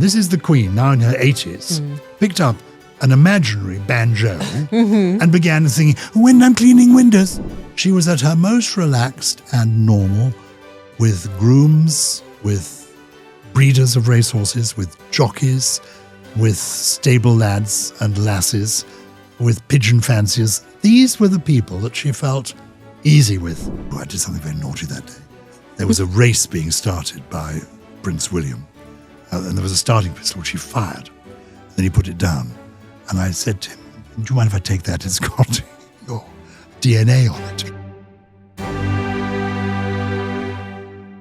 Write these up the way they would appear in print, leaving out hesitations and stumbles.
This is the Queen, now in her 80s, picked up an imaginary banjo and began singing, "When I'm cleaning windows." She was at her most relaxed and normal, with grooms, with breeders of racehorses, with jockeys, with stable lads and lasses, with pigeon fanciers. These were the people that she felt easy with. Oh, I did something very naughty that day. There was a race being started by Prince William, and there was a starting pistol which he fired. Then he put it down, and I said to him, "Do you mind if I take that? It's got your DNA on it."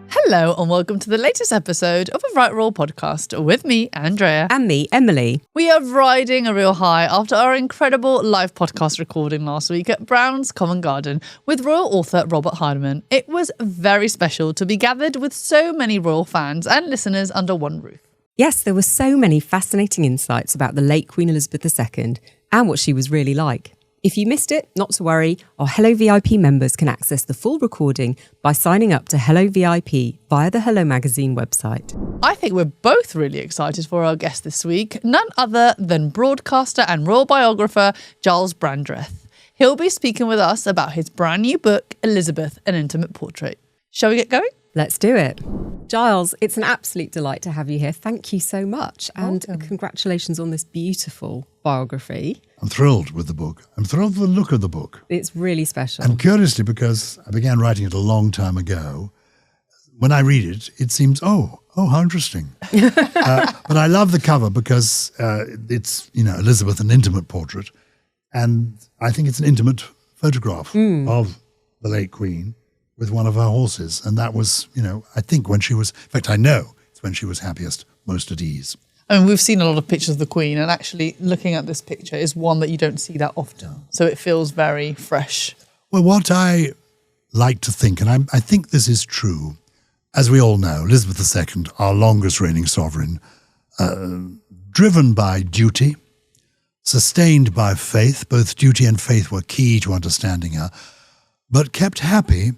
Hello and welcome to the latest episode of a Right Royal podcast with me, Andrea. And me, Emily. We are riding a real high after our incredible live podcast recording last week at Brown's Covent Garden with royal author Robert Heinemann. It was very special to be gathered with so many royal fans and listeners under one roof. Yes, there were so many fascinating insights about the late Queen Elizabeth II and what she was really like. If you missed it, not to worry, our Hello VIP members can access the full recording by signing up to Hello VIP via the Hello Magazine website. I think we're both really excited for our guest this week, none other than broadcaster and royal biographer Gyles Brandreth. He'll be speaking with us about his brand new book, Elizabeth, An Intimate Portrait. Shall we get going? Let's do it. Gyles, it's an absolute delight to have you here. Thank you so much. And congratulations on this beautiful biography. I'm thrilled with the book. I'm thrilled with the look of the book. It's really special. And curiously, because I began writing it a long time ago, when I read it, it seems, oh, how interesting. But I love the cover because it's, Elizabeth, an intimate portrait. And I think it's an intimate photograph of the late Queen with one of her horses. And that was, I think when she was, in fact, I know it's when she was happiest, most at ease. I mean, we've seen a lot of pictures of the Queen, and actually looking at this picture is one that you don't see that often. So it feels very fresh. Well, what I like to think, and I think this is true, as we all know, Elizabeth II, our longest reigning sovereign, driven by duty, sustained by faith. Both duty and faith were key to understanding her, but kept happy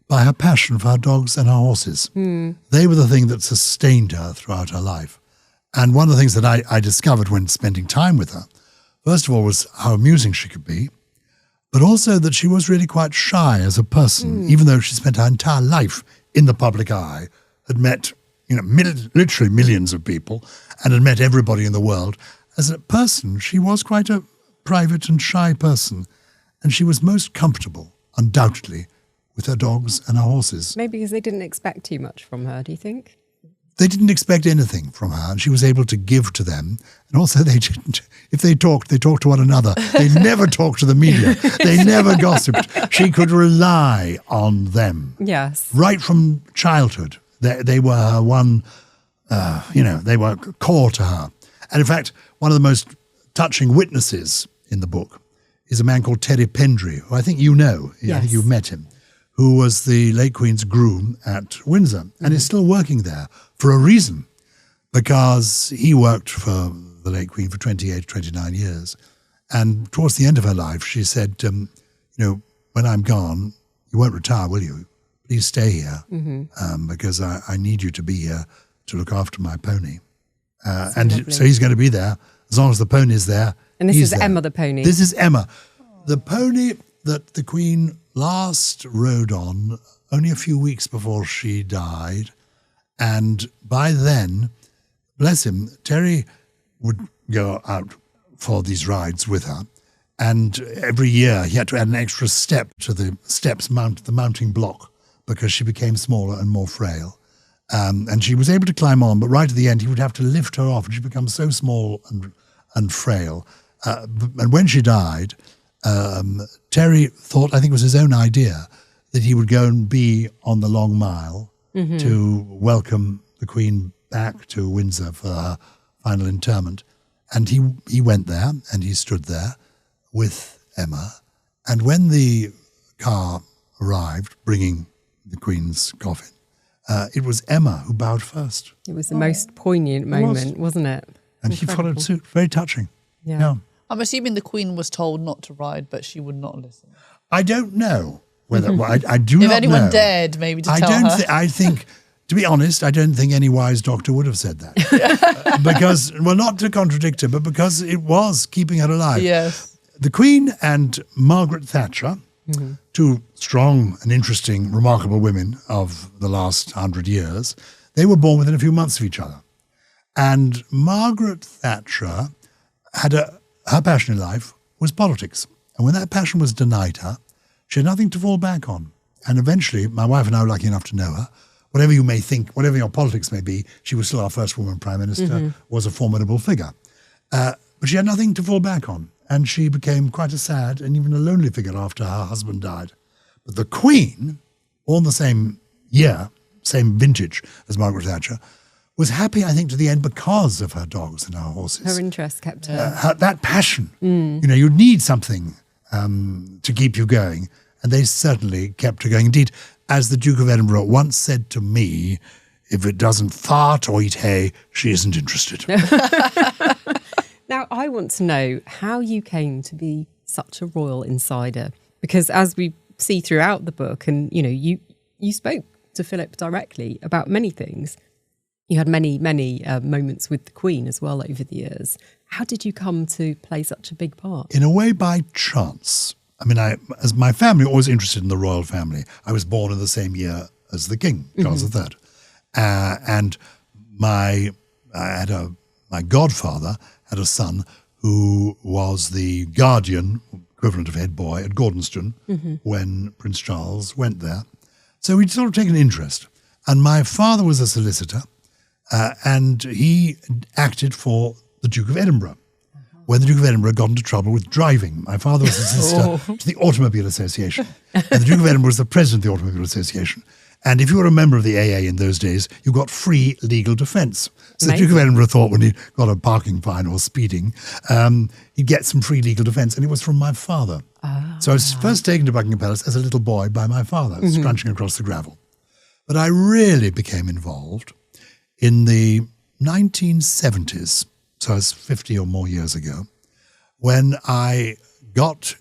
by her passion for her dogs and her horses. They were the thing that sustained her throughout her life. And one of the things that I discovered when spending time with her, first of all, was how amusing she could be, but also that she was really quite shy as a person, even though she spent her entire life in the public eye, had met literally millions of people, and had met everybody in the world. As a person, she was quite a private and shy person, and she was most comfortable, undoubtedly, with her dogs and her horses. Maybe because they didn't expect too much from her, do you think? They didn't expect anything from her, and she was able to give to them. And also they didn't, if they talked to one another. They never talked to the media. They never gossiped. She could rely on them. Yes. Right from childhood. They were her one, they were core to her. And in fact, one of the most touching witnesses in the book is a man called Terry Pendry, who I think you know. Yes. I think you've met him, who was the late Queen's groom at Windsor and is still working there for a reason, because he worked for the late Queen for 28, 29 years. And towards the end of her life, she said, when I'm gone, you won't retire, will you? Please stay here because I need you to be here to look after my pony. And so he's going to be there as long as the pony is there. And this is there. Emma the pony. This is Emma. The pony that the Queen last rode on only a few weeks before she died. And by then, bless him, Terry would go out for these rides with her. And every year he had to add an extra step to the the mounting block, because she became smaller and more frail. And she was able to climb on, but right at the end he would have to lift her off, and she'd become so small and frail. And when she died, Terry thought, I think it was his own idea, that he would go and be on the Long Mile to welcome the Queen back to Windsor for her final interment. And he went there, and he stood there with Emma. And when the car arrived, bringing the Queen's coffin, it was Emma who bowed first. It was the most poignant moment, wasn't it? And he followed suit. Very touching. Yeah. I'm assuming the Queen was told not to ride, but she would not listen. I don't know whether I do not know. If anyone dared maybe to tell her. I think To be honest, I don't think any wise doctor would have said that. Because, well, not to contradict her, but because it was keeping her alive. Yes. The Queen and Margaret Thatcher, two strong and interesting, remarkable women of the last 100 years, they were born within a few months of each other. And Margaret Thatcher had her passion in life was politics. And when that passion was denied her, she had nothing to fall back on. And eventually, my wife and I were lucky enough to know her. Whatever you may think, whatever your politics may be, she was still our first woman prime minister, was a formidable figure. But she had nothing to fall back on. And she became quite a sad and even a lonely figure after her husband died. But the Queen, born the same year, same vintage as Margaret Thatcher, was happy, I think, to the end because of her dogs and her horses. Her interest kept her. That passion. You know, you need something to keep you going. And they certainly kept her going. Indeed, as the Duke of Edinburgh once said to me, if it doesn't fart or eat hay, she isn't interested. Now, I want to know how you came to be such a royal insider, because as we see throughout the book, and, you know, you spoke to Philip directly about many things. You had many moments with the Queen as well over the years. How did you come to play such a big part? In a way, by chance. I mean, as my family, always interested in the royal family. I was born in the same year as the King, Charles III. And my godfather had a son who was the guardian, equivalent of head boy, at Gordonston when Prince Charles went there. So we'd sort of taken an interest. And my father was a solicitor, and he acted for the Duke of Edinburgh when the Duke of Edinburgh got into trouble with driving. My father was a solicitor to the Automobile Association, and the Duke of Edinburgh was the president of the Automobile Association. And if you were a member of the AA in those days, you got free legal defence. So the Duke of Edinburgh thought when he got a parking fine or speeding, he'd get some free legal defence, and it was from my father. So I was first taken to Buckingham Palace as a little boy by my father, scrunching across the gravel. But I really became involved in the 1970s, so it's 50 or more years ago, when I got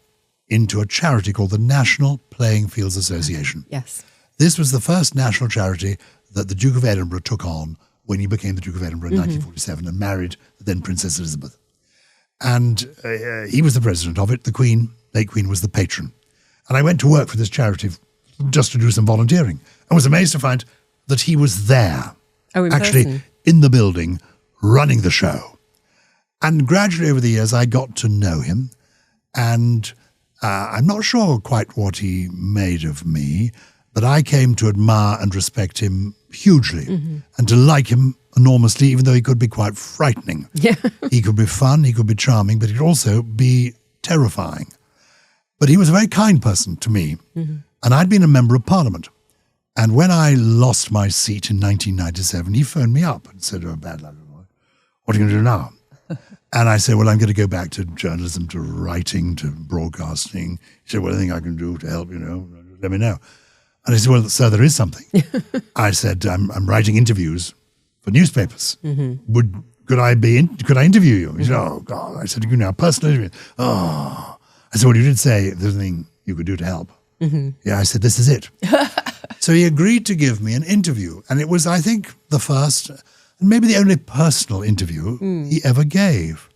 into a charity called the National Playing Fields Association. Yes. This was the first national charity that the Duke of Edinburgh took on when he became the Duke of Edinburgh in 1947 and married the then Princess Elizabeth. And he was the president of it. The Queen, late Queen, was the patron. And I went to work for this charity just to do some volunteering. I was amazed to find that he was there, actually person. in the building, running the show. And gradually over the years, I got to know him. And I'm not sure quite what he made of me, but I came to admire and respect him hugely and to like him enormously, even though he could be quite frightening. Yeah. He could be fun, he could be charming, but he could also be terrifying. But he was a very kind person to me, and I'd been a member of Parliament. And when I lost my seat in 1997, he phoned me up and said, "Oh, bad luck, what are you going to do now?" And I said, "Well, I'm going to go back to journalism, to writing, to broadcasting." He said, "Well, anything I can do to help, let me know." And I said, "Well, sir, there is something." I said, I'm writing interviews for newspapers. Could I interview you?" He said, "Oh, God." I said, "A personal interview." "Oh." I said, "Well, you did say there's anything you could do to help." Yeah, I said, "This is it." So he agreed to give me an interview. And it was, I think, the first and maybe the only personal interview he ever gave.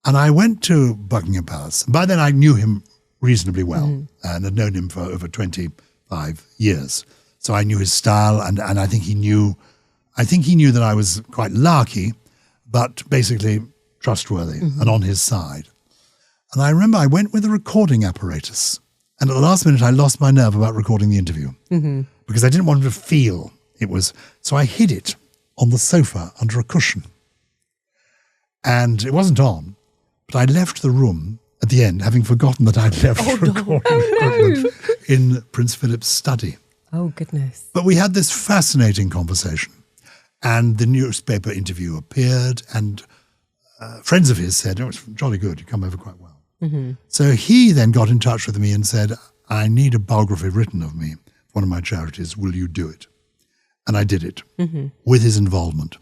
And I went to Buckingham Palace. By then I knew him reasonably well and had known him for over 25 years. So I knew his style, and I think he knew that I was quite larky, but basically trustworthy and on his side. And I remember I went with a recording apparatus, and at the last minute I lost my nerve about recording the interview because I didn't want him to feel it was. So I hid it on the sofa under a cushion. And it wasn't on, but I left the room at the end, having forgotten that I'd left recording equipment in Prince Philip's study. Oh, goodness. But we had this fascinating conversation, and the newspaper interview appeared, and friends of his said, "Oh, it's jolly good, you come over quite well." So he then got in touch with me and said, "I need a biography written of me for one of my charities. Will you do it?" And I did it with his involvement,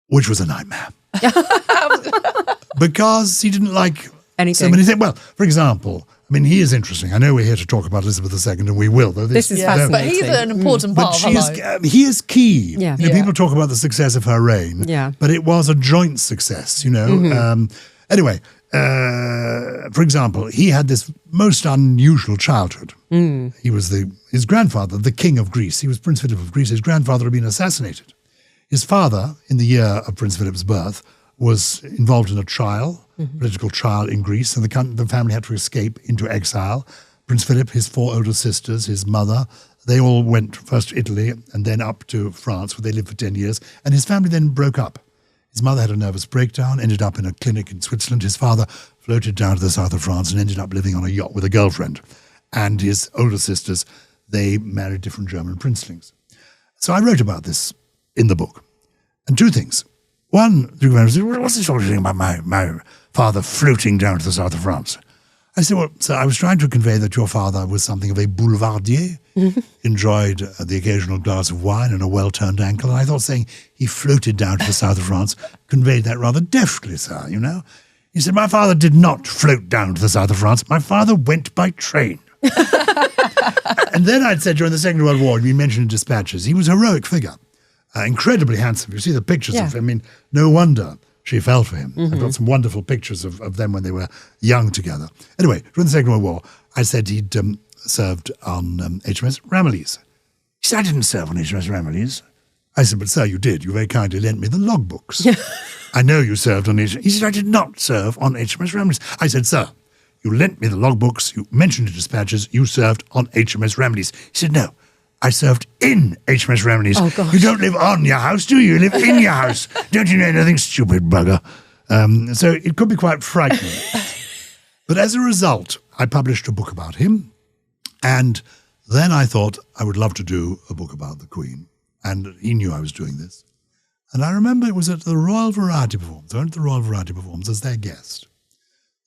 which was a nightmare. Because he didn't like anything. so many things. Well, for example, I mean, he is interesting. I know we're here to talk about Elizabeth II, and we will. Though This is Yeah, but fascinating. he's an important part of her life. He is key. Yeah. You know, people talk about the success of her reign, Yeah. but it was a joint success, you know. Anyway, for example, he had this most unusual childhood. He was his grandfather, the king of Greece. He was Prince Philip of Greece. His grandfather had been assassinated. His father, in the year of Prince Philip's birth, was involved in a trial, political trial in Greece, and the family had to escape into exile. Prince Philip, his 4 older sisters, his mother, they all went first to Italy and then up to France, where they lived for 10 years, and his family then broke up. His mother had a nervous breakdown, ended up in a clinic in Switzerland. His father floated down to the south of France and ended up living on a yacht with a girlfriend. And his older sisters, they married different German princelings. So I wrote about this in the book. And 2 things. One, Duke of Edinburgh said, what's this sort of thing about my father floating down to the south of France? I said, well, sir, I was trying to convey that your father was something of a boulevardier, enjoyed the occasional glass of wine and a well-turned ankle. And I thought saying he floated down to the south of France conveyed that rather deftly, sir, you know. He said, my father did not float down to the south of France. My father went by train. And then I'd said during the Second World War, we mentioned in dispatches, he was a heroic figure, incredibly handsome. You see the pictures of him. I mean, no wonder she fell for him. I've got some wonderful pictures of them when they were young together. Anyway, during the Second World War, I said he'd served on HMS Ramillies. He said, I didn't serve on HMS Ramillies. I said, but sir, you did. You very kindly lent me the logbooks. I know you served on HMS. He said, I did not serve on HMS Ramillies. I said, sir, you lent me the logbooks. You mentioned in dispatches you served on HMS Ramillies. He said, no, I served in HMS Ramillies. Oh, gosh. You don't live on your house, do you? You live in your house. Don't you know anything, stupid bugger? So it could be quite frightening. But as a result, I published a book about him. And then I thought I would love to do a book about the Queen. And he knew I was doing this. And I remember it was at the Royal Variety Performance. I went to the Royal Variety Performance as their guest.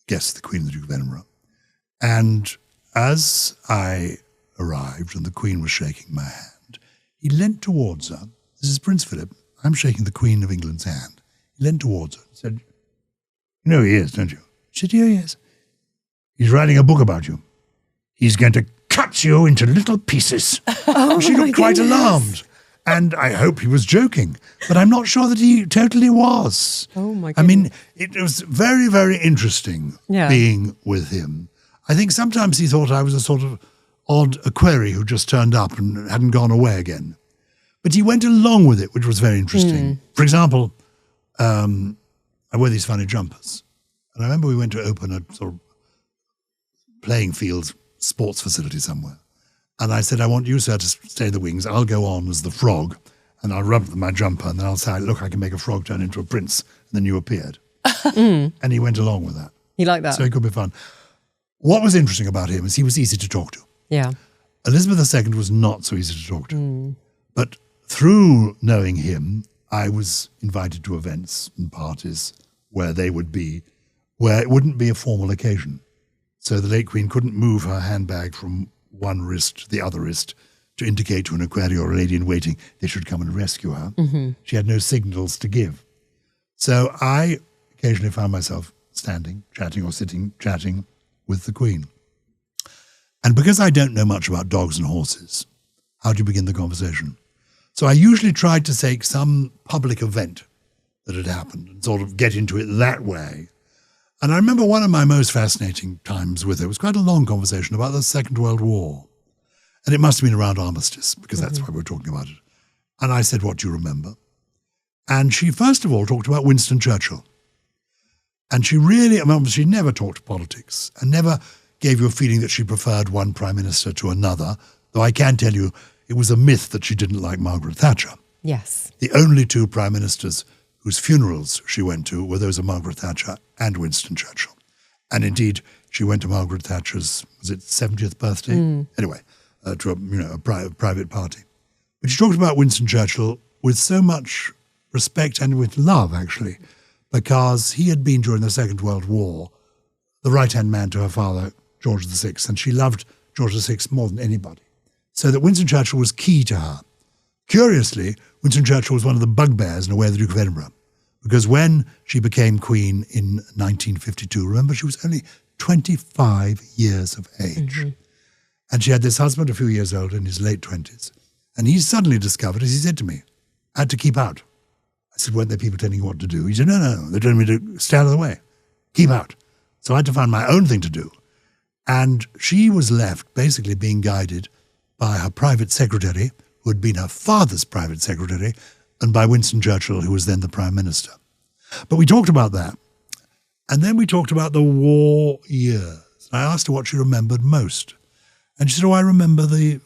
The Queen and the Duke of Edinburgh. And as I arrived and the Queen was shaking my hand, he leant towards her. This is Prince Philip. I'm shaking the Queen of England's hand. He leant towards her and said, you know who he is, don't you? She said, yeah, yes. He's writing a book about you. He's going to cut you into little pieces. She looked quite alarmed. And I hope he was joking, but I'm not sure that he totally was. Oh, my I goodness. mean, it was very, very interesting being with him. I think sometimes he thought I was a sort of odd equerry who just turned up and hadn't gone away again. But he went along with it, which was very interesting. For example, I wear these funny jumpers. And I remember we went to open a sort of playing field sports facility somewhere. And I said, I want you, sir, to stay in the wings. I'll go on as the frog, and I'll rub my jumper, and then I'll say, look, I can make a frog turn into a prince. And then you appeared. And he went along with that. You like that? So it could be fun. What was interesting about him is he was easy to talk to. Yeah. Elizabeth II was not so easy to talk to. But through knowing him, I was invited to events and parties where they would be, where it wouldn't be a formal occasion. So the late Queen couldn't move her handbag from one wrist to the other wrist to indicate to an equerry or a lady in waiting they should come and rescue her. She had no signals to give. So I occasionally found myself standing, chatting, or sitting, chatting with the Queen. And because I don't know much about dogs and horses, how do you begin the conversation? So I usually tried to take some public event that had happened and sort of get into it that way. And I remember one of my most fascinating times with her was quite a long conversation about the Second World War. And it must have been around armistice, because that's why we're talking about it. And I said, what do you remember? And she first of all talked about Winston Churchill. And she really, I mean, she never talked politics and never gave you a feeling that she preferred one prime minister to another, though I can tell you it was a myth that she didn't like Margaret Thatcher. Yes. The only 2 prime ministers whose funerals she went to were those of Margaret Thatcher and Winston Churchill. And indeed, she went to Margaret Thatcher's, was it 70th birthday? Anyway, to a private party. But she talked about Winston Churchill with so much respect and with love, actually, because he had been, during the Second World War, the right-hand man to her father, George VI, and she loved George VI more than anybody. So that Winston Churchill was key to her. Curiously, Winston Churchill was one of the bugbears in A Way of the Duke of Edinburgh, because when she became Queen in 1952, remember, she was only 25 years of age. And she had this husband a few years old in his late 20s. And he suddenly discovered, as he said to me, I had to keep out. I said, weren't there people telling you what to do? He said, no, they told me to stay out of the way, keep out. So I had to find my own thing to do. And she was left basically being guided by her private secretary, who had been her father's private secretary, and by Winston Churchill, who was then the Prime Minister. But we talked about that. And then we talked about the war years. I asked her what she remembered most. And she said, I remember the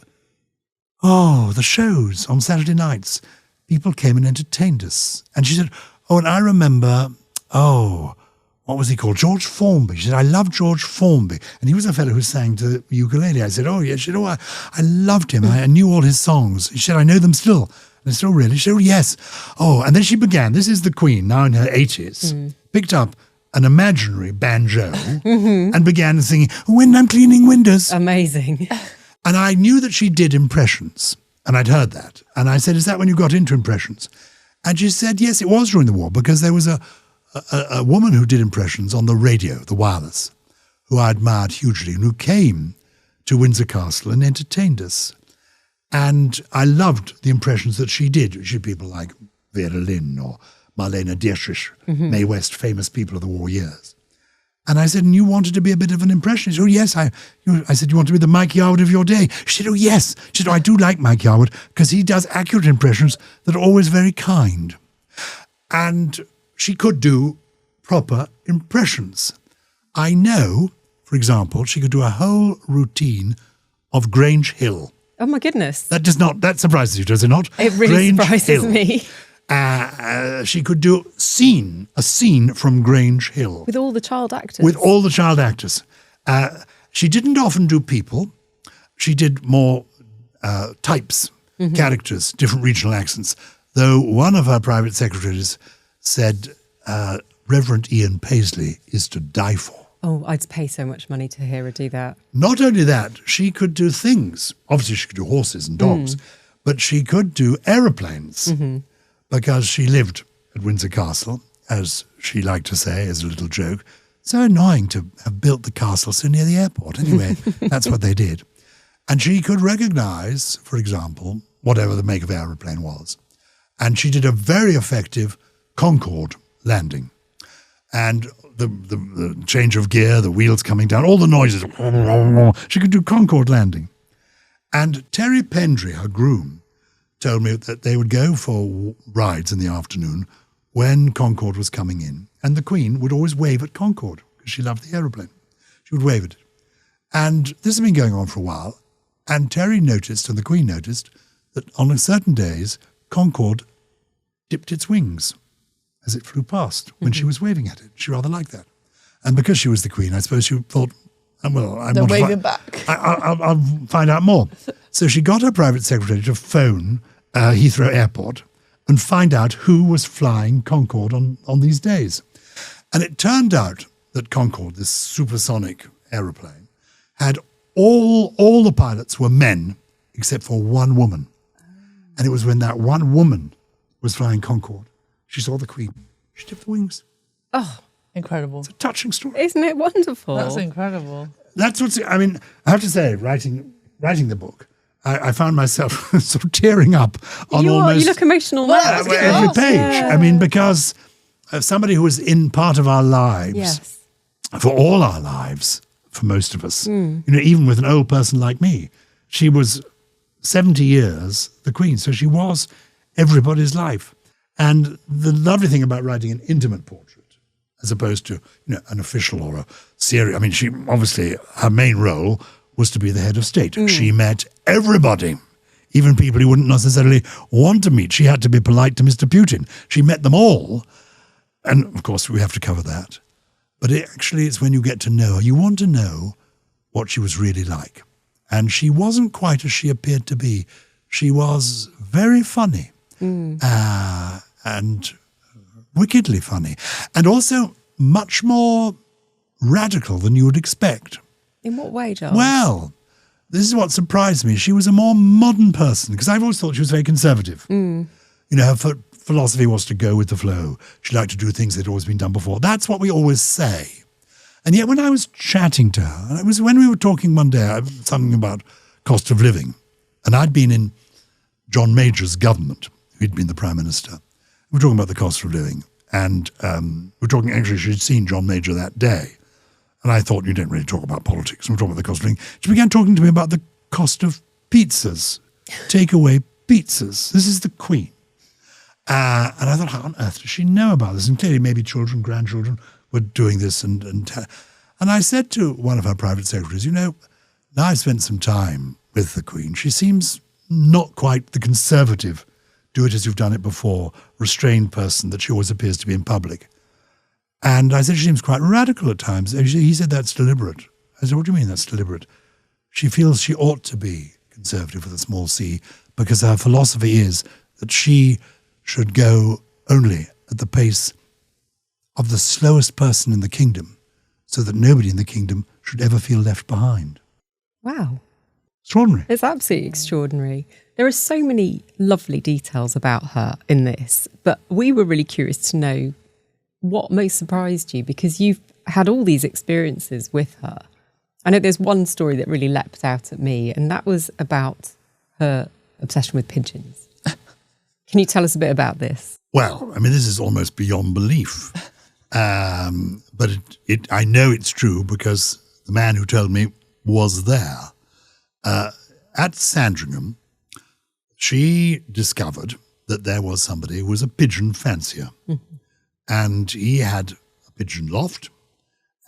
shows on Saturday nights. People came and entertained us. And she said, and I remember, what was he called? George Formby. She said, I love George Formby. And he was a fellow who sang to the ukulele. I said, yes. She said, I loved him. I knew all his songs. She said, I know them still. And I said, really? She said, yes. And then she began, this is the Queen, now in her 80s, picked up an imaginary banjo and began singing, When I'm Cleaning Windows. Amazing. And I knew that she did impressions. And I'd heard that. And I said, is that when you got into impressions? And she said, yes, it was during the war, because there was a woman who did impressions on the radio, the wireless, who I admired hugely and who came to Windsor Castle and entertained us. And I loved the impressions that she did. She had people like Vera Lynn or Marlene Dietrich, Mae West, famous people of the war years. And I said, and you wanted to be a bit of an impressionist? Oh, yes. I said, you want to be the Mike Yarwood of your day? She said, oh, yes. She said, I do like Mike Yarwood because he does accurate impressions that are always very kind. And she could do proper impressions. I know, for example, she could do a whole routine of Grange Hill. Oh, my goodness. That surprises you, does it not? It really surprises me. She could do a scene from Grange Hill. With all the child actors. With all the child actors. She didn't often do people. She did more types, characters, different regional accents. Though one of her private secretaries said, Reverend Ian Paisley is to die for. Oh, I'd pay so much money to hear her do that. Not only that, she could do things. Obviously, she could do horses and dogs, but she could do aeroplanes. Because she lived at Windsor Castle, as she liked to say as a little joke. So annoying to have built the castle so near the airport. Anyway, that's what they did. And she could recognise, for example, whatever the make of aeroplane was. And she did a very effective Concorde landing. And the change of gear, the wheels coming down, all the noises. She could do Concorde landing. And Terry Pendry, her groom, told me that they would go for rides in the afternoon when Concorde was coming in. And the Queen would always wave at Concorde because she loved the aeroplane. She would wave at it. And this had been going on for a while. And Terry noticed, and the Queen noticed, that on certain days, Concorde dipped its wings as it flew past when she was waving at it. She rather liked that. And because she was the Queen, I suppose she thought, they're waving back. I'll find out more. So she got her private secretary to phone Heathrow Airport and find out who was flying Concorde on these days. And it turned out that Concorde, this supersonic aeroplane, had all the pilots were men except for one woman. And it was when that one woman was flying Concorde, she saw the Queen. She dipped the wings. Oh, incredible. It's a touching story. Isn't it wonderful? That's incredible. That's what's, I have to say, writing the book, I found myself sort of tearing up on you look emotional now. Every page. Yeah. Because somebody who was in part of our lives, for all our lives, for most of us, even with an old person like me, she was 70 years the Queen, so she was everybody's life. And the lovely thing about writing an intimate portrait, as opposed to an official or a serial, she obviously, her main role was to be the head of state. She met everybody, even people you wouldn't necessarily want to meet. She had to be polite to Mr. Putin. She met them all. And of course, we have to cover that. But it's when you get to know her, you want to know what she was really like. And she wasn't quite as she appeared to be. She was very funny and wickedly funny, and also much more radical than you would expect. In what way, Giles? Well, this is what surprised me. She was a more modern person, because I've always thought she was very conservative. Her philosophy was to go with the flow. She liked to do things that had always been done before. That's what we always say. And yet when I was chatting to her, and it was when we were talking one day, something about cost of living, and I'd been in John Major's government, who'd been the Prime Minister. We were talking about the cost of living, and we were talking, actually, she'd seen John Major that day. And I thought, you don't really talk about politics. We're talking about the cost of living. She began talking to me about the cost of pizzas, takeaway pizzas. This is the Queen. And I thought, how on earth does she know about this? And clearly maybe children, grandchildren were doing this. And I said to one of her private secretaries, now I've spent some time with the Queen. She seems not quite the conservative, do it as you've done it before, restrained person that she always appears to be in public. And I said, she seems quite radical at times. He said, that's deliberate. I said, what do you mean that's deliberate? She feels she ought to be conservative with a small c because her philosophy is that she should go only at the pace of the slowest person in the kingdom so that nobody in the kingdom should ever feel left behind. Wow. Extraordinary. It's absolutely extraordinary. There are so many lovely details about her in this, but we were really curious to know what most surprised you, because you've had all these experiences with her. I know there's one story that really leapt out at me, and that was about her obsession with pigeons. Can you tell us a bit about this? Well, I mean, this is almost beyond belief. But I know it's true because the man who told me was there. At Sandringham, she discovered that there was somebody who was a pigeon fancier. Mm-hmm. And he had a pigeon loft,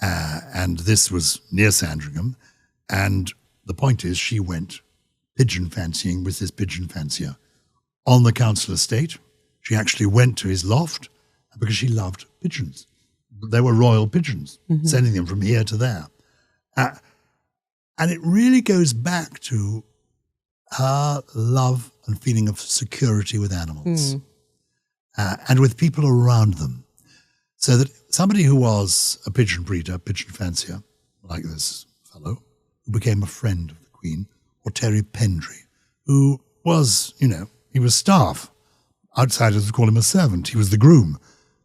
and this was near Sandringham. And the point is, she went pigeon fancying with this pigeon fancier on the council estate. She actually went to his loft because she loved pigeons. They were royal pigeons, sending them from here to there. And it really goes back to her love and feeling of security with animals and with people around them. So that somebody who was a pigeon breeder, pigeon fancier, like this fellow, who became a friend of the Queen, or Terry Pendry, who was, he was staff. Outsiders would call him a servant. He was the groom.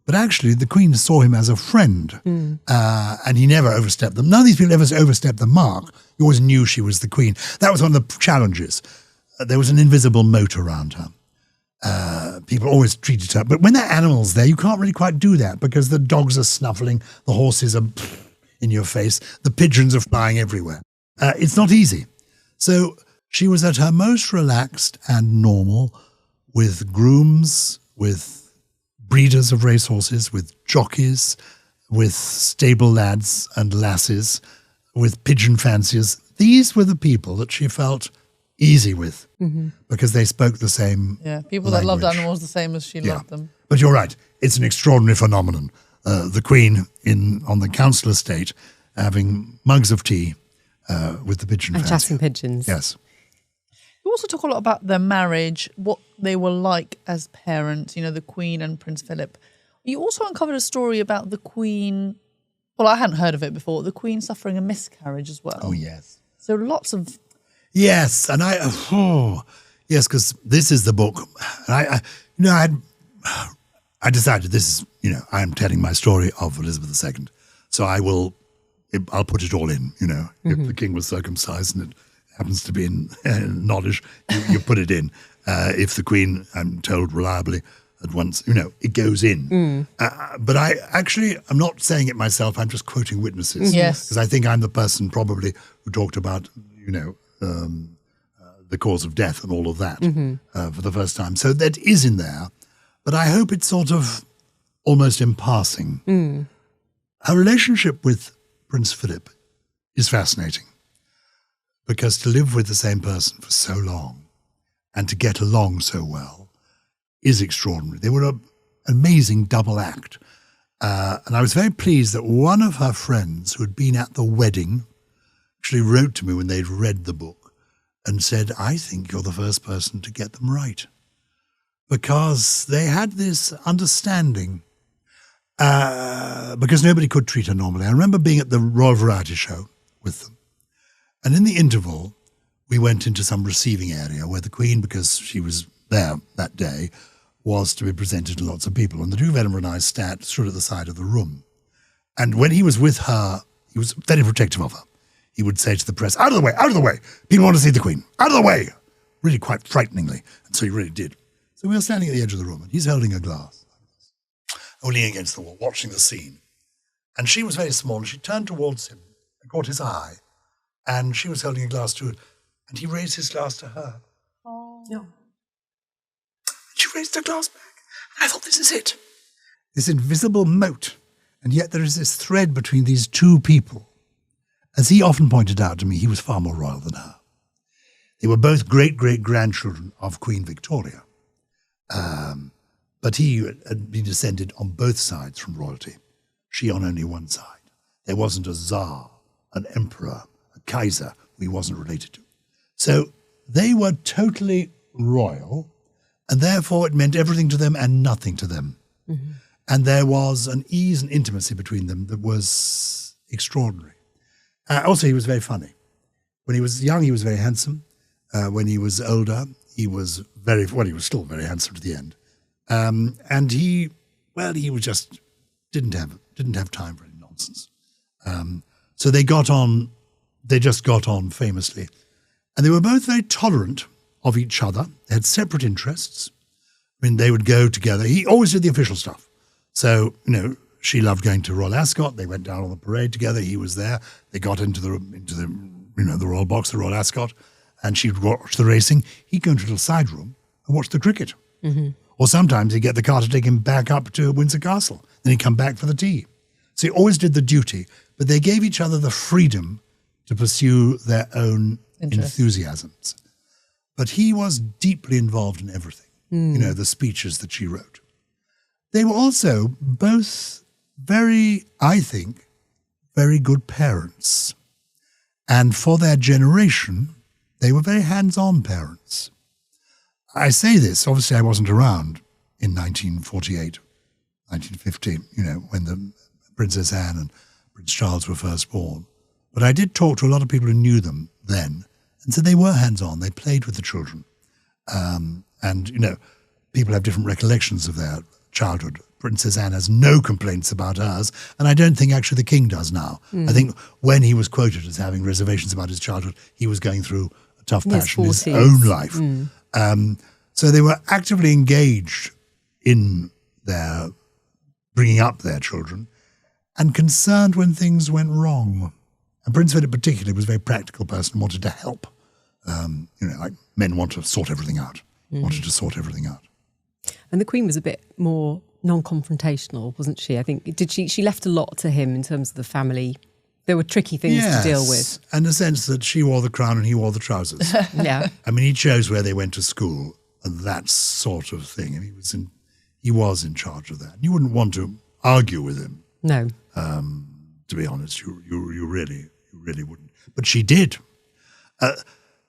But actually, the Queen saw him as a friend, and he never overstepped them. None of these people ever overstepped the mark. He always knew she was the Queen. That was one of the challenges. There was an invisible moat around her. People always treated her. But when there are animals there, you can't really quite do that because the dogs are snuffling, the horses are in your face, the pigeons are flying everywhere. It's not easy. So she was at her most relaxed and normal with grooms, with breeders of racehorses, with jockeys, with stable lads and lasses, with pigeon fanciers. These were the people that she felt easy with because they spoke the same people language. that loved animals the same as she loved them. But you're right. It's an extraordinary phenomenon. The Queen on the council estate having mugs of tea with the pigeon and fancier. chatting pigeons. Yes. You also talk a lot about their marriage, what they were like as parents, the Queen and Prince Philip. You also uncovered a story about the Queen. Well, I hadn't heard of it before. The Queen suffering a miscarriage as well. Oh, yes. So lots of... Yes, and yes, because this is the book. And I decided this is, I am telling my story of Elizabeth II. So I'll put it all in, If the king was circumcised and it happens to be in knowledge, you put it in. If the Queen, I'm told reliably at once, it goes in. But I'm not saying it myself, I'm just quoting witnesses. Yes. Because I think I'm the person probably who talked about, the cause of death and all of that for the first time. So that is in there, but I hope it's sort of almost in passing. Her relationship with Prince Philip is fascinating because to live with the same person for so long and to get along so well is extraordinary. They were an amazing double act. And I was very pleased that one of her friends who had been at the wedding actually wrote to me when they'd read the book and said, I think you're the first person to get them right. Because they had this understanding, because nobody could treat her normally. I remember being at the Royal Variety Show with them. And in the interval, we went into some receiving area where the Queen, because she was there that day, was to be presented to lots of people. And the Duke of Edinburgh and I stood at the side of the room. And when he was with her He was very protective of her. He would say to the press, out of the way, out of the way. People want to see the Queen. Out of the way. Really quite frighteningly. And so he really did. So we were standing at the edge of the room and he's holding a glass, leaning against the wall, watching the scene. And she was very small and she turned towards him and caught his eye. And she was holding a glass too. And he raised his glass to her. Oh. Yeah. And she raised her glass back. And I thought, this is it. This invisible moat. And yet there is this thread between these two people. As he often pointed out to me, he was far more royal than her. They were both great-great-grandchildren of Queen Victoria. But he had been descended on both sides from royalty. She on only one side. There wasn't a Tsar, an emperor, a Kaiser who he wasn't related to. So they were totally royal, and therefore it meant everything to them and nothing to them. Mm-hmm. And there was an ease and intimacy between them that was extraordinary. Also, he was very funny. When he was young, he was very handsome. When he was older, he was he was still very handsome to the end. And he was just didn't have time for any nonsense. So they just got on famously. And they were both very tolerant of each other. They had separate interests. I mean, they would go together. He always did the official stuff. So, she loved going to Royal Ascot. They went down on the parade together. He was there. They got into the Royal Box, the Royal Ascot, and she'd watch the racing. He'd go into a little side room and watch the cricket. Mm-hmm. Or sometimes he'd get the car to take him back up to Windsor Castle. Then he'd come back for the tea. So he always did the duty, but they gave each other the freedom to pursue their own enthusiasms. But he was deeply involved in everything, the speeches that she wrote. They were also both very good parents. And for their generation, they were very hands-on parents. I say this, obviously I wasn't around in 1948, 1950, when the Princess Anne and Prince Charles were first born. But I did talk to a lot of people who knew them then, and said they were hands-on, they played with the children. People have different recollections of their childhood. Princess Anne has no complaints about hers, and I don't think actually the king does now. I think when he was quoted as having reservations about his childhood, he was going through a tough patch in his own life. So they were actively engaged in their bringing up their children and concerned when things went wrong. And Prince Philip particularly was a very practical person, wanted to help. Like men want to sort everything out, wanted to sort everything out. And the Queen was a bit more non-confrontational, wasn't she? I think she left a lot to him in terms of the family. There were tricky things to deal with. And the sense that she wore the crown and he wore the trousers. Yeah. I mean, he chose where they went to school and that sort of thing. And he was in charge of that. You wouldn't want to argue with him. No. To be honest, you really wouldn't. But she did.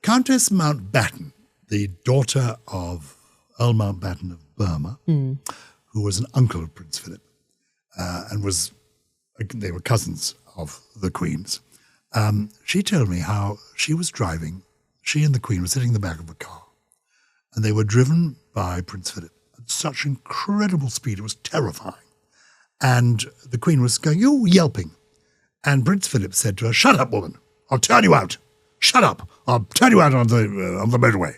Countess Mountbatten, the daughter of Earl Mountbatten of Burma, who was an uncle of Prince Philip, and they were cousins of the Queen's. She told me how she was driving, she and the Queen were sitting in the back of a car, and they were driven by Prince Philip at such incredible speed, it was terrifying. And the Queen was going, yelping. And Prince Philip said to her, "Shut up, woman, I'll turn you out. Shut up, I'll turn you out on the motorway."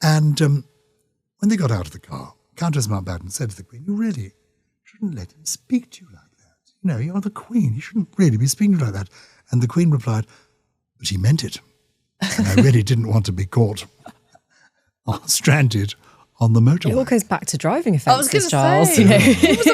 And when they got out of the car, Countess Mountbatten said to the Queen, "You really shouldn't let him speak to you like that. You're the Queen. He shouldn't really be speaking to you like that." And the Queen replied, "But he meant it. And I really didn't want to be caught or stranded on the motorway." It all goes back to driving offences, I was going to Giles. say,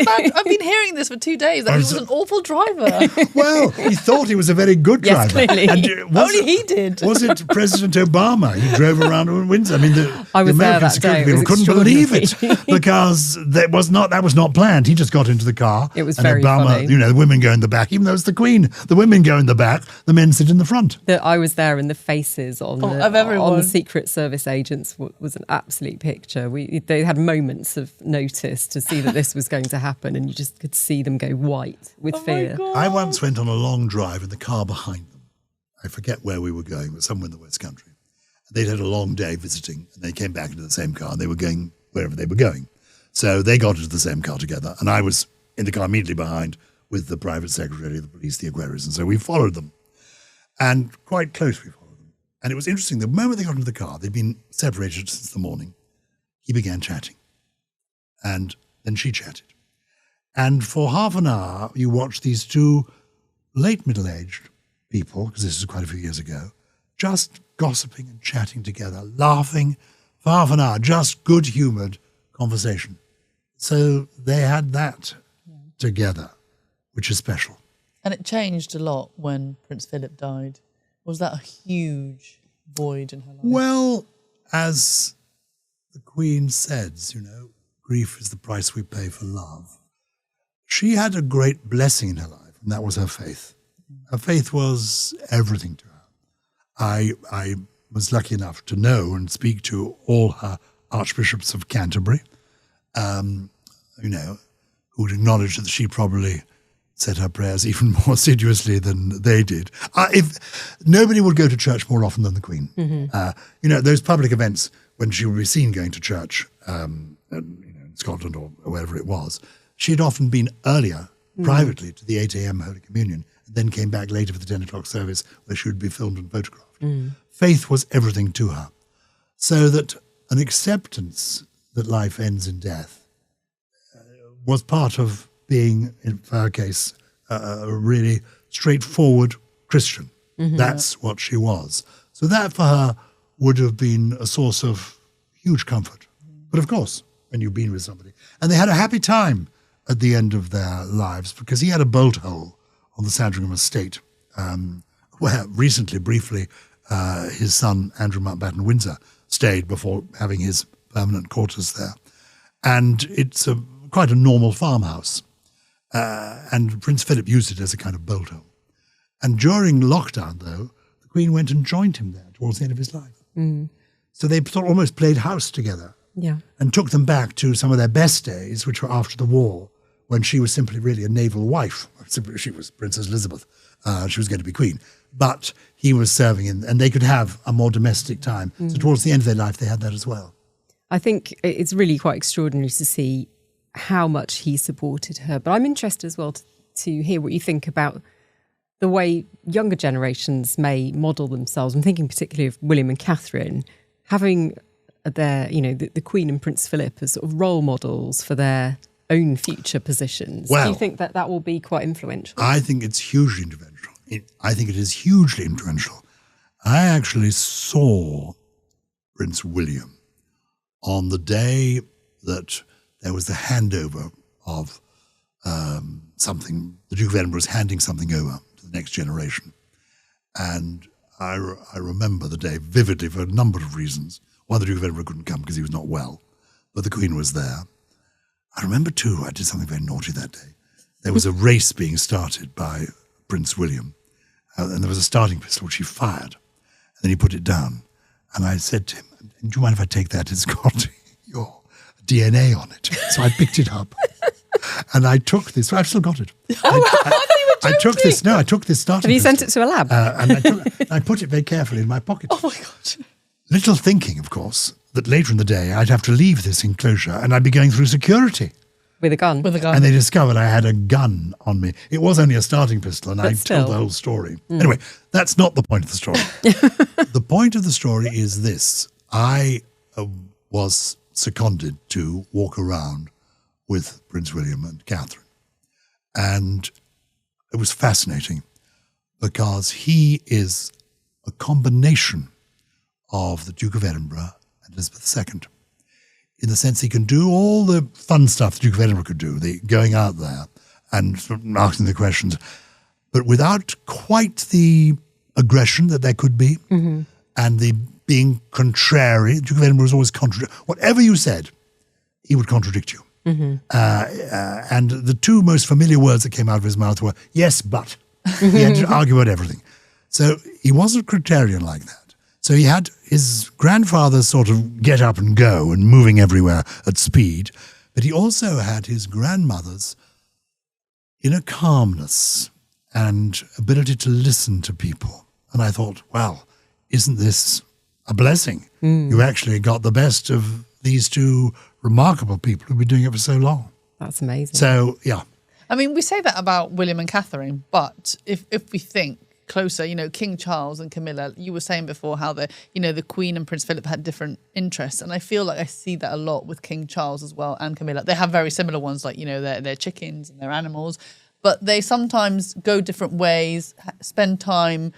I've been hearing this for 2 days, that he was an awful driver. Well, he thought he was a very good driver. Yes, clearly. And Only he did. Was it President Obama? He drove around in Windsor. I mean, the American security people couldn't believe it because that was not planned. He just got into the car. It was and very Obama, funny. the women go in the back, even though it's the Queen. The women go in the back, the men sit in the front. I was there, and the faces on of everyone. on the Secret Service agents was an absolute picture. They had moments of notice to see that this was going to happen, and you just could see them go white with fear. I once went on a long drive in the car behind them. I forget where we were going, but somewhere in the West Country. They'd had a long day visiting, and they came back into the same car, and they were going wherever they were going. So they got into the same car together, and I was in the car immediately behind with the private secretary, the police, the equerries, and so we followed them. And quite close we followed them. And it was interesting, the moment they got into the car, they'd been separated since the morning, he began chatting. And then she chatted. And for half an hour, you watched these two late middle-aged people, because this is quite a few years ago, just gossiping and chatting together, laughing for half an hour, just good-humoured conversation. So they had that together, which is special. And it changed a lot when Prince Philip died. Was that a huge void in her life? Well, as the Queen says, grief is the price we pay for love. She had a great blessing in her life, and that was her faith. Her faith was everything to her. I was lucky enough to know and speak to all her archbishops of Canterbury, who would acknowledge that she probably said her prayers even more assiduously than they did. If nobody would go to church more often than the Queen. Mm-hmm. Those public events when she would be seen going to church, in Scotland or wherever it was, she had often been earlier privately to the 8 a.m. Holy Communion, and then came back later for the 10 o'clock service where she would be filmed and photographed. Faith was everything to her. So that an acceptance that life ends in death was part of being, in her case, a really straightforward Christian. Mm-hmm. That's what she was. So that for her would have been a source of huge comfort. But of course, when you've been with somebody. And they had a happy time at the end of their lives because he had a bolt hole on the Sandringham estate, where recently, briefly, his son, Andrew Mountbatten Windsor, stayed before having his permanent quarters there. And it's quite a normal farmhouse. And Prince Philip used it as a kind of bolt hole. And during lockdown, though, the Queen went and joined him there towards the end of his life. Mm. So they almost played house together. Yeah. And took them back to some of their best days, which were after the war, when she was simply really a naval wife. She was Princess Elizabeth. She was going to be queen. But he was serving, and they could have a more domestic time. So towards the end of their life, they had that as well. I think it's really quite extraordinary to see how much he supported her. But I'm interested as well to hear what you think about the way younger generations may model themselves. I'm thinking particularly of William and Catherine, having their, the Queen and Prince Philip as sort of role models for their own future positions. Well, do you think that will be quite influential? I think it's hugely influential. I think it is hugely influential. I actually saw Prince William on the day that there was the handover of something. The Duke of Edinburgh was handing something over to the next generation. And I remember the day vividly for a number of reasons. One, the Duke of Edinburgh couldn't come because he was not well, but the Queen was there. I remember too, I did something very naughty that day. There was a race being started by Prince William, and there was a starting pistol which he fired, and then he put it down. And I said to him, "Do you mind if I take that? It's got your DNA on it." So I picked it up, and I took this. I've still got it. I took this starting pistol. Have you sent it to a lab? And I put it very carefully in my pocket. Oh my God. Little thinking, of course, that later in the day I'd have to leave this enclosure and I'd be going through security. With a gun? With a gun. And they discovered I had a gun on me. It was only a starting pistol, and I told the whole story. Anyway, that's not the point of the story. The point of the story is this. I was seconded to walk around with Prince William and Catherine. And it was fascinating because he is a combination of the Duke of Edinburgh and Elizabeth II, in the sense he can do all the fun stuff the Duke of Edinburgh could do, the going out there and sort of asking the questions, but without quite the aggression that there could be, and the being contrary. The Duke of Edinburgh was always contrary. Whatever you said, he would contradict you. And the two most familiar words that came out of his mouth were, "Yes, but." He had to argue about everything. So he wasn't Criterion like that. So he had his grandfather's sort of get up and go and moving everywhere at speed, but he also had his grandmother's inner calmness and ability to listen to people. And I thought, well, isn't this a blessing? You actually got the best of these two remarkable people who've been doing it for so long. That's amazing. So, yeah. I mean, we say that about William and Catherine, but if we think closer, King Charles and Camilla, you were saying before how the Queen and Prince Philip had different interests. And I feel like I see that a lot with King Charles as well and Camilla. They have very similar ones, like, their chickens and their animals, but they sometimes go different ways, spend time,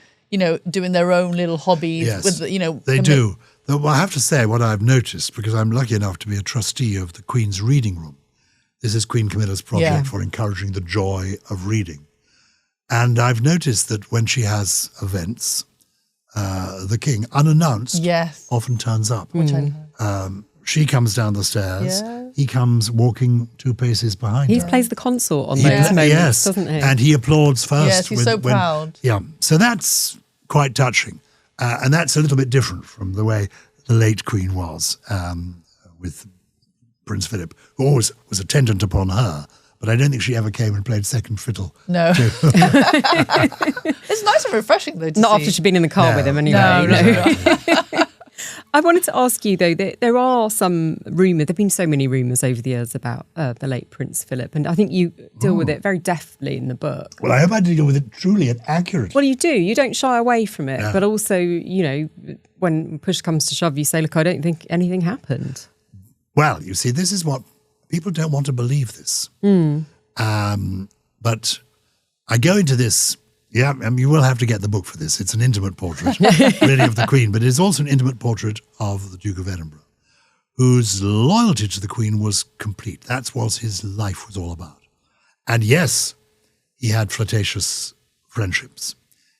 doing their own little hobbies. Yes, with they do. Though I have to say what I've noticed, because I'm lucky enough to be a trustee of the Queen's Reading Room. This is Queen Camilla's project for encouraging the joy of reading. And I've noticed that when she has events, the king, unannounced, often turns up. Which I know. She comes down the stairs. Yeah. He comes walking 2 paces behind her. He plays the consort on those moments, doesn't he? And he applauds first. Yes, he's so proud. Yeah, so that's quite touching. And that's a little bit different from the way the late Queen was with Prince Philip, who always was attendant upon her. But I don't think she ever came and played second fiddle. No. It's nice and refreshing, though, to Not see. after she'd been in the car with him anyway. No. I wanted to ask you, though, that there are some rumours, there have been so many rumours over the years about the late Prince Philip, and I think you deal with it very deftly in the book. Well, I hope I deal with it truly and accurately. Well, you do. You don't shy away from it, but also, when push comes to shove, you say, look, I don't think anything happened. Well, you see, this is what people don't want to believe this. But I go into this, you will have to get the book for this. It's an intimate portrait, really, of the Queen, but it's also an intimate portrait of the Duke of Edinburgh, whose loyalty to the Queen was complete. That's what his life was all about. And yes, he had flirtatious friendships.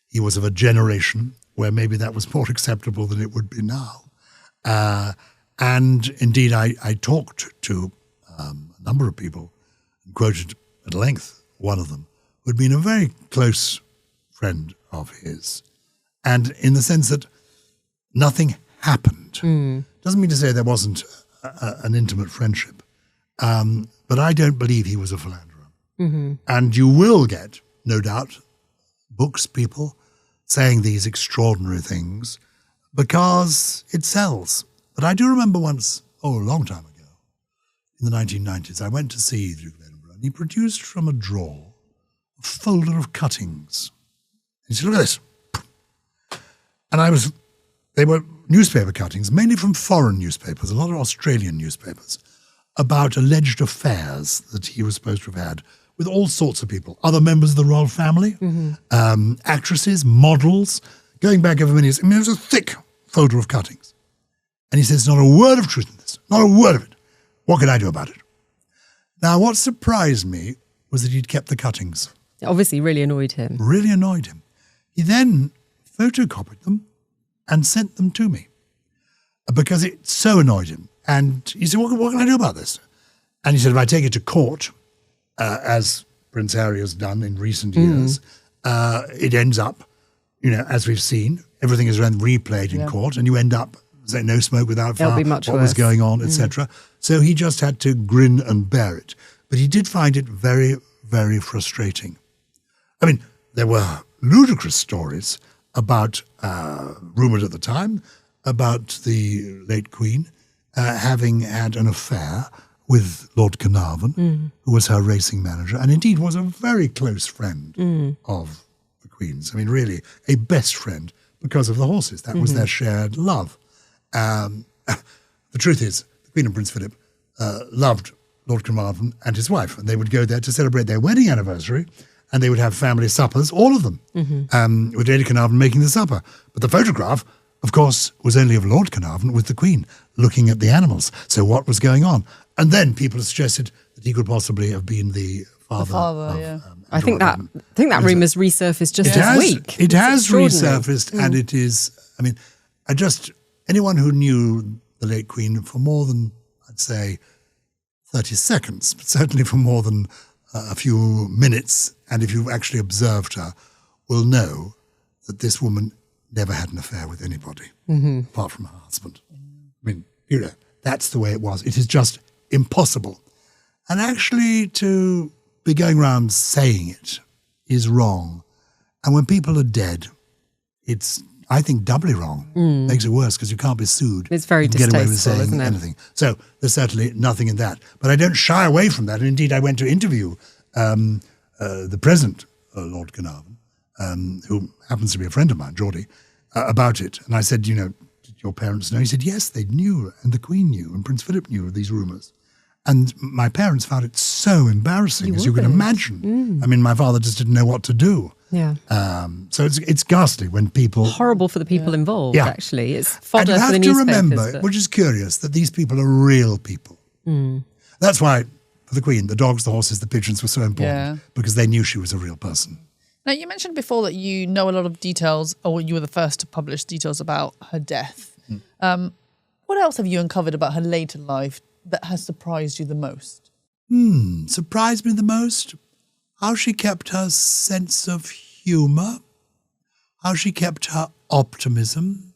He was of a generation where maybe that was more acceptable than it would be now. And indeed, I talked to a number of people and quoted at length one of them, who had been a very close friend of his. And in the sense that nothing happened. Doesn't mean to say there wasn't an intimate friendship. But I don't believe he was a philanderer. And you will get, no doubt, books, people saying these extraordinary things because it sells. But I do remember once, a long time ago, in the 1990s, I went to see the Duke of Edinburgh, and he produced from a drawer a folder of cuttings. He said, look at this. And they were newspaper cuttings, mainly from foreign newspapers, a lot of Australian newspapers, about alleged affairs that he was supposed to have had with all sorts of people, other members of the royal family, actresses, models, going back over many years. I mean, it was a thick folder of cuttings. And he says, not a word of truth in this, not a word of it. What can I do about it? Now, what surprised me was that he'd kept the cuttings. It obviously really annoyed him. Really annoyed him. He then photocopied them and sent them to me because it so annoyed him. And he said, what can I do about this? And he said, if I take it to court, as Prince Harry has done in recent years, it ends up, as we've seen, everything is then replayed in court, and you end up saying no smoke without fire, what was going on, etc. So he just had to grin and bear it. But he did find it very, very frustrating. I mean, there were ludicrous stories about, rumoured at the time, about the late Queen having had an affair with Lord Carnarvon, who was her racing manager, and indeed was a very close friend of the Queen's. I mean, really, a best friend because of the horses. That was their shared love. The truth is, the Queen and Prince Philip loved Lord Carnarvon and his wife, and they would go there to celebrate their wedding anniversary, and they would have family suppers, all of them, with Lady Carnarvon making the supper. But the photograph, of course, was only of Lord Carnarvon with the Queen looking at the animals. So what was going on? And then people suggested that he could possibly have been the father of, I think that rumour's resurfaced just this week. It has resurfaced, and it is, I mean, anyone who knew the late Queen for more than, I'd say, 30 seconds, but certainly for more than a few minutes, and if you've actually observed her, will know that this woman never had an affair with anybody, apart from her husband. I mean, that's the way it was. It is just impossible. And actually to be going around saying it is wrong. And when people are dead, it's, I think, doubly wrong. Makes it worse because you can't be sued. It's very distasteful, get away with saying isn't it? anything. So there's certainly nothing in that. But I don't shy away from that. And indeed, I went to interview the present Lord Carnarvon, who happens to be a friend of mine, Geordie, about it. And I said, did your parents know? He said, yes, they knew, and the Queen knew, and Prince Philip knew of these rumours. And my parents found it so embarrassing, as you can imagine. I mean, my father just didn't know what to do. Yeah. So it's ghastly when people... Horrible for the people involved, actually. It's fodder and for the you have newspapers. to remember, which is curious, that these people are real people. That's why, for the Queen, the dogs, the horses, the pigeons were so important, because they knew she was a real person. Now, you mentioned before that you know a lot of details, or you were the first to publish details about her death. What else have you uncovered about her later life that has surprised you the most? Surprised me the most? How she kept her sense of humour, how she kept her optimism,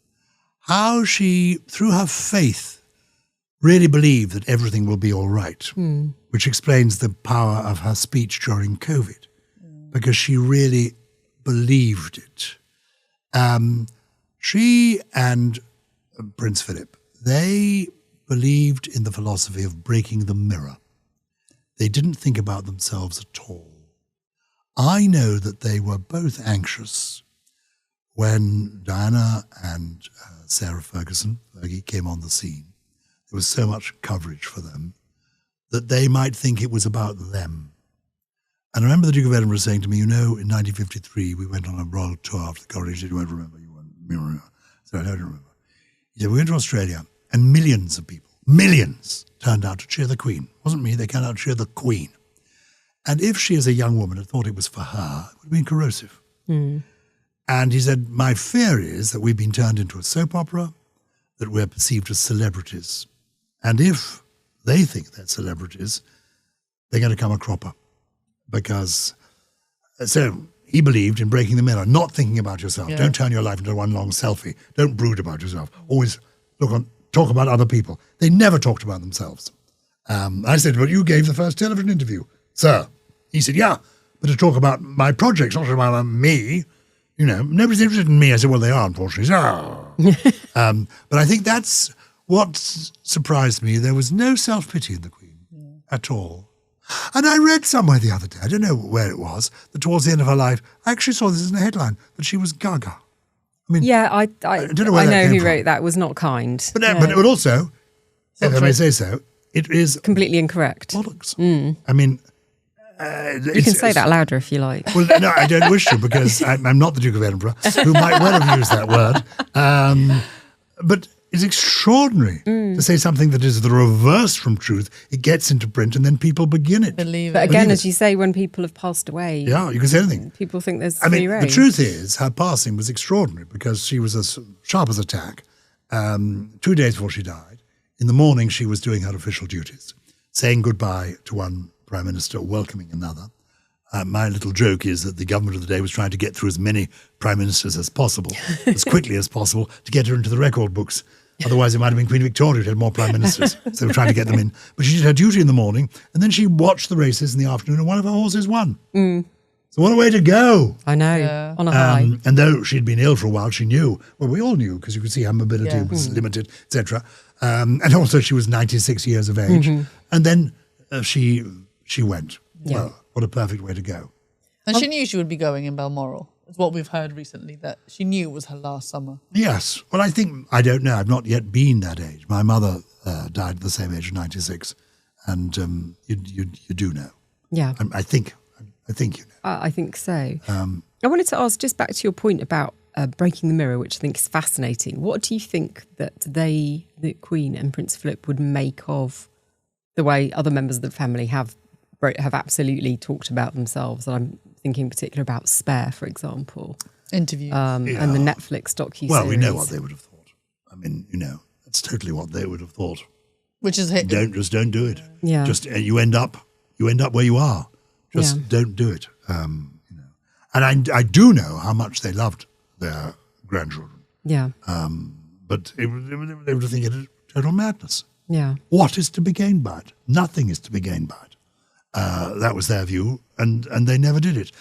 how she, through her faith, really believed that everything will be all right, which explains the power of her speech during COVID, because she really believed it. She and Prince Philip, they believed in the philosophy of breaking the mirror. They didn't think about themselves at all. I know that they were both anxious when Diana and Sarah Fergie came on the scene. There was so much coverage for them that they might think it was about them. And I remember the Duke of Edinburgh saying to me, in 1953, we went on a royal tour after the coronation. You won't remember. So I don't remember. He said, we went to Australia, and millions of people, millions, turned out to cheer the Queen. It wasn't me, they came out to cheer the Queen. And if she, as a young woman, had thought it was for her, it would have been corrosive. And he said, my fear is that we've been turned into a soap opera, that we're perceived as celebrities. And if they think they're celebrities, they're going to come a cropper. Because, so he believed in breaking the mirror, not thinking about yourself. Don't turn your life into one long selfie. Don't brood about yourself. Always talk about other people. They never talked about themselves. I said, well, you gave the first television interview, sir. He said, yeah, but to talk about my projects, not about me. Nobody's interested in me. I said, well, they are, unfortunately. But I think that's what surprised me. There was no self-pity in the Queen at all. And I read somewhere the other day, I don't know where it was, that towards the end of her life, I actually saw this in a headline, that she was gaga. I mean, I don't know where that came who from. wrote that. Was not kind. But it also, if I may say so, it is completely incorrect. Bollocks. I mean, you can say that louder if you like. Well, no, I don't wish to, because I'm not the Duke of Edinburgh, who might well have used that word. But it's extraordinary to say something that is the reverse from truth. It gets into print and then people begin it. Believe it. But again, as you say, when people have passed away, yeah, you can say anything. People think there's free reign. The truth is, her passing was extraordinary because she was as sharp as a tack. 2 days before she died, in the morning she was doing her official duties, saying goodbye to one Prime Minister, welcoming another. My little joke is that the government of the day was trying to get through as many Prime Ministers as possible, as quickly as possible, to get her into the record books. Otherwise, it might have been Queen Victoria who had more Prime Ministers. So they were trying to get them in. But she did her duty in the morning, and then she watched the races in the afternoon, and one of her horses won. So what a way to go. I know, on a high. And though she'd been ill for a while, she knew. Well, we all knew, because you could see her mobility was limited, etc. And also she was 96 years of age. And then she went. Yeah. Well, what a perfect way to go. And she knew she would be going in Balmoral. It's what we've heard recently, that she knew it was her last summer. Yes. Well, I don't know. I've not yet been that age. My mother died at the same age of 96. And you do know. Yeah. I think you know. I think so. I wanted to ask, just back to your point about breaking the mirror, which I think is fascinating. What do you think that the Queen and Prince Philip would make of the way other members of the family have absolutely talked about themselves? And I'm thinking in particular about Spare, for example. Interviews. And the Netflix docuseries. Well, we know what they would have thought. I mean, that's totally what they would have thought. Which is don't do it. Yeah. Just you end up where you are. Just don't do it. And I do know how much they loved their grandchildren. Yeah. But they would think it total madness. Yeah. What is to be gained by it? Nothing is to be gained by it. That was their view, and they never did it.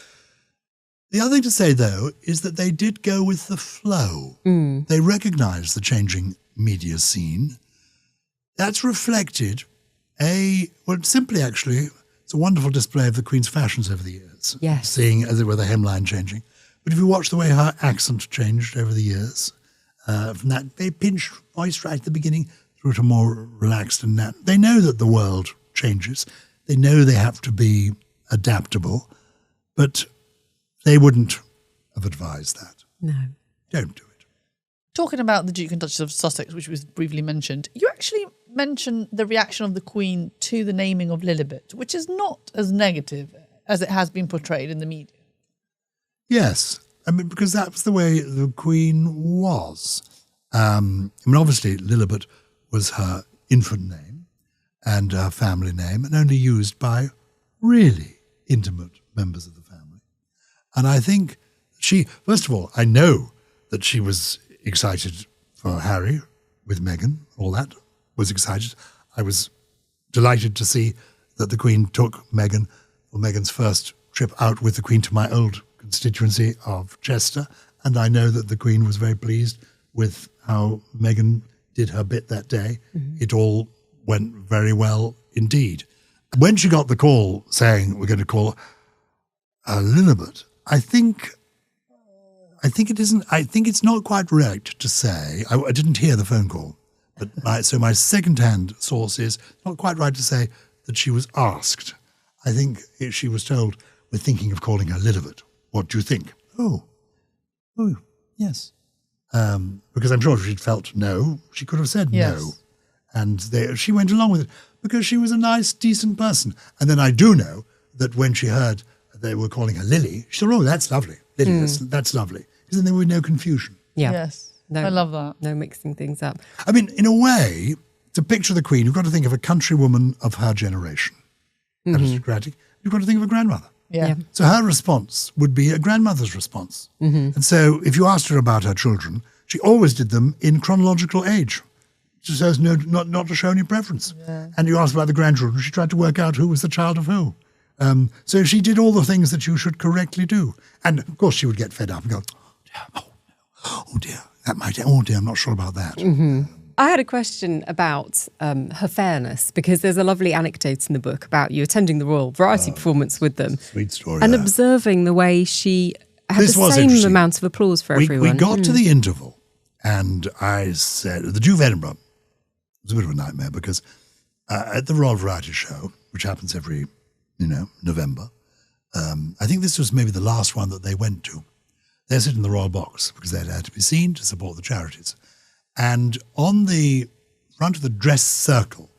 The other thing to say, though, is that they did go with the flow. They recognized the changing media scene. That's reflected simply actually, It's a wonderful display of the Queen's fashions over the years. Yes. Seeing, as it were, the hemline changing. But if you watch the way her accent changed over the years, from that very pinched voice right at the beginning through to more relaxed and that, they know that the world changes. They know they have to be adaptable, but they wouldn't have advised that. No. Don't do it. Talking about the Duke and Duchess of Sussex, which was briefly mentioned, you actually mentioned the reaction of the Queen to the naming of Lilibet, which is not as negative as it has been portrayed in the media. Yes, I mean, because that's the way the Queen was. I mean, obviously, Lilibet was her infant name and her family name, and only used by really intimate members of the family. And I think first of all, I know that she was excited for Harry with Meghan, all that, was excited. I was delighted to see that the Queen took Meghan for Meghan's first trip out with the Queen to my old constituency of Chester, and I know that the Queen was very pleased with how Meghan did her bit that day. Mm-hmm. It all went very well indeed. When she got the call saying we're going to call Lilibet, I think it's not quite right to say. I didn't hear the phone call, but my second-hand source is not quite right to say that she was asked. I think she was told, "We're thinking of calling her Lilibet. What do you think?" Oh, yes. Because I'm sure if she'd felt no, she could have said no, and she went along with it because she was a nice, decent person. And then I do know that when she heard they were calling her Lily, she said, "Oh, that's lovely. Lily, that's lovely." Because then there would be no confusion. Yeah. Yes. No, I love that. No mixing things up. I mean, in a way, to picture the Queen, you've got to think of a countrywoman of her generation, aristocratic. You've got to think of a grandmother. Yeah. So her response would be a grandmother's response. Mm-hmm. And so if you asked her about her children, she always did them in chronological age, so as not to show any preference. Yeah. And you asked about the grandchildren, she tried to work out who was the child of who. So she did all the things that you should correctly do. And of course she would get fed up and go, oh dear, I'm not sure about that. Mm-hmm. I had a question about her fairness, because there's a lovely anecdote in the book about you attending the Royal Variety performance with them. Sweet story. And observing the way she had This the was same interesting. amount of applause for everyone. We got to the interval and I said, the Duke of Edinburgh was a bit of a nightmare because at the Royal Variety Show, which happens every, November, I think this was maybe the last one that they went to. They sit in the Royal Box because they had to be seen to support the charities. And on the front of the dress circle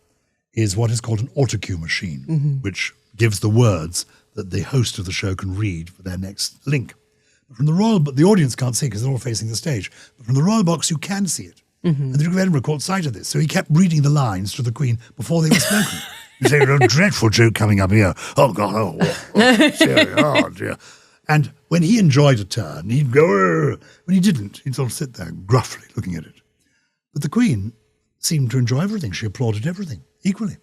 is what is called an autocue machine, which gives the words that the host of the show can read for their next link. But from the audience can't see because they're all facing the stage. But from the Royal Box, you can see it. And the Duke of Edinburgh caught sight of this. So he kept reading the lines to the Queen before they were spoken. You say, a dreadful joke coming up here. Oh, God, oh dear. And when he enjoyed a turn, he'd go, "Arr." When he didn't, he'd sort of sit there gruffly looking at it. But the Queen seemed to enjoy everything. She applauded everything equally.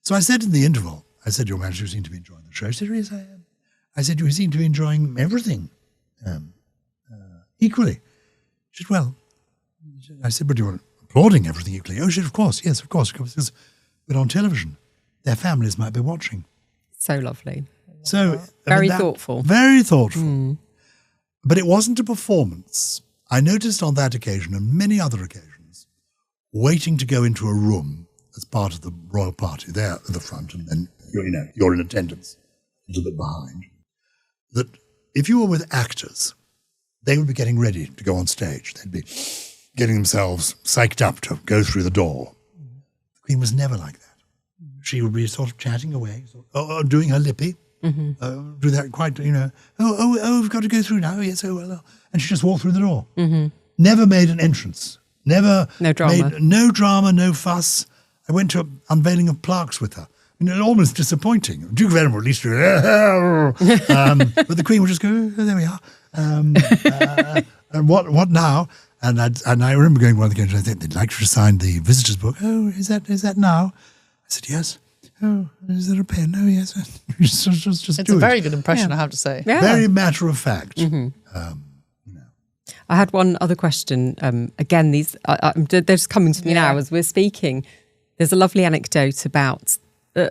So I said in the interval, Your Majesty, you seem to be enjoying the show. She said, "Yes, I am." I said, "You seem to be enjoying everything equally." She said, "Well," I said, "But you're applauding everything equally." Oh, she said, "Of course, yes, of course, because we're on television. Their families might be watching." So lovely. So Very thoughtful. Very thoughtful. But it wasn't a performance. I noticed on that occasion and many other occasions, waiting to go into a room as part of the royal party there at the front, and then you're in attendance a little bit behind, that if you were with actors, they would be getting ready to go on stage. They'd be getting themselves psyched up to go through the door. The Queen was never like that. She would be sort of chatting away, doing her lippy, do that quite, we've got to go through now, yes, well. And she just walked through the door. Never made an entrance. Never No drama. made no drama, no fuss. I went to an unveiling of plaques with her. I mean, it was almost disappointing. Duke of Edinburgh at least would but the Queen would just go, "Oh, there we are. And what now?" And I remember going to one of the games, I think they'd like to sign the visitors' book. "Oh, is that now?" I said, "Yes." "Oh, is there a pen?" "Oh, yes." just It's do a it. very good impression, I have to say. Yeah. Very matter of fact. I had one other question. Again, they're just coming to me now as we're speaking. There's a lovely anecdote about